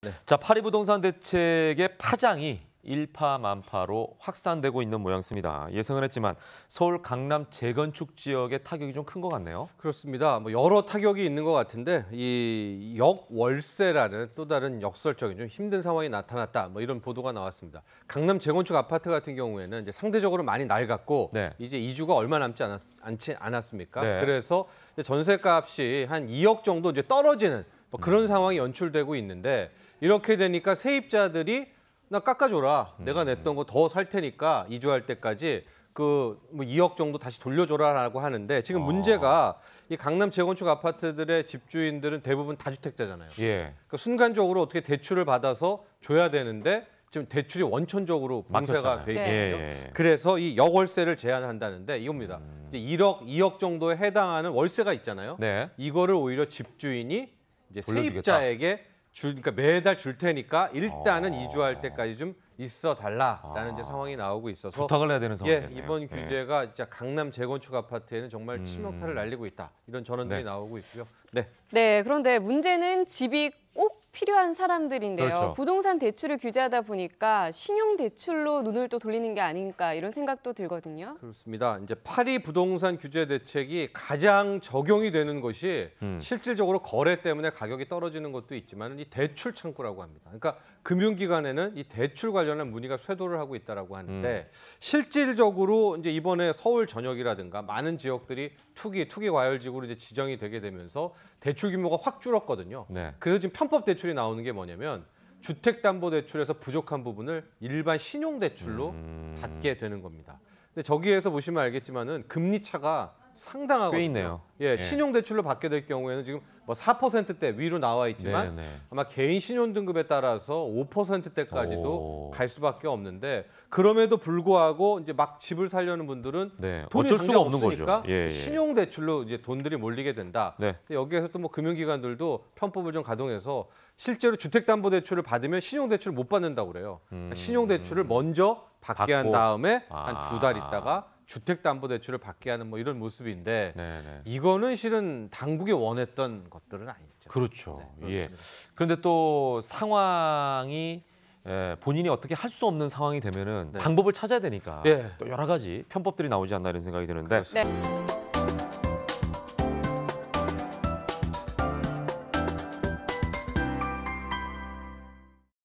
네. 자, 파리부동산 대책의 파장이 일파만파로 확산되고 있는 모양새입니다. 예상은 했지만 서울 강남 재건축 지역의 타격이 좀 큰 것 같네요. 그렇습니다. 뭐 여러 타격이 있는 것 같은데 이 역월세라는 또 다른 역설적인 좀 힘든 상황이 나타났다. 뭐 이런 보도가 나왔습니다. 강남 재건축 아파트 같은 경우에는 이제 상대적으로 많이 낡았고 네. 이제 이주가 얼마 남지 않았습니까? 네. 그래서 이제 전세값이 한 2억 정도 이제 떨어지는 뭐 그런 상황이 연출되고 있는데 이렇게 되니까 세입자들이 나 깎아줘라. 내가 냈던 거 더 살 테니까 이주할 때까지 그 뭐 2억 정도 다시 돌려줘라라고 하는데 지금 문제가 이 강남 재건축 아파트들의 집주인들은 대부분 다주택자잖아요. 예. 그러니까 순간적으로 어떻게 대출을 받아서 줘야 되는데 지금 대출이 원천적으로 봉쇄가 돼 있거든요. 예. 그래서 이 역월세를 제한한다는데 이겁니다. 이제 2억 정도에 해당하는 월세가 있잖아요. 네. 이거를 오히려 집주인이 이제 돌려주겠다. 세입자에게 그러니까 매달 줄 테니까 일단은 어. 이주할 때까지 좀 있어 달라라는 이제 상황이 나오고 있어서 부탁을 해야 되는 예, 상황이겠네요. 이번 규제가 진짜 강남 재건축 아파트에는 정말 침묵타를 날리고 있다. 이런 전언들이 네. 나오고 있고요. 네. 네, 그런데 문제는 집이 꼭 필요한 사람들인데요. 그렇죠. 부동산 대출을 규제하다 보니까 신용 대출로 눈을 또 돌리는 게 아닌가 이런 생각도 들거든요. 그렇습니다. 이제 파리 부동산 규제 대책이 가장 적용이 되는 것이 실질적으로 거래 때문에 가격이 떨어지는 것도 있지만 이 대출 창구라고 합니다. 그러니까 금융기관에는 이 대출 관련한 문의가 쇄도를 하고 있다라고 하는데 실질적으로 이제 이번에 서울 전역이라든가 많은 지역들이 투기 과열지구로 이제 지정이 되게 되면서 대출 규모가 확 줄었거든요. 네. 그래서 지금 편법 대출이 나오는 게 뭐냐면 주택담보대출에서 부족한 부분을 일반 신용대출로 받게 되는 겁니다. 근데 저기에서 보시면 알겠지만은 금리 차가 상당하거든요. 꽤 있네요. 예, 신용대출로 받게 될 경우에는 지금 뭐 4%대 위로 나와 있지만 네네. 아마 개인 신용등급에 따라서 5%대까지도 오. 갈 수밖에 없는데 그럼에도 불구하고 이제 막 집을 살려는 분들은 네. 돈이 어쩔 수가 당장 없는 없으니까 거죠. 예. 신용대출로 이제 돈들이 몰리게 된다. 네. 여기에서 또 뭐 금융기관들도 편법을 좀 가동해서 실제로 주택담보대출을 받으면 신용대출을 못 받는다고 그래요. 그러니까 신용대출을 먼저 받게 한 받고. 다음에 한 아. 2달 있다가 주택담보대출을 받게 하는 뭐 이런 모습인데 네네. 이거는 실은 당국이 원했던 것들은 아니죠. 그렇죠. 네, 예. 그렇습니다. 그런데 또 상황이 본인이 어떻게 할 수 없는 상황이 되면은 네. 방법을 찾아야 되니까 예. 또 여러 가지 편법들이 나오지 않나 이런 생각이 드는데 네.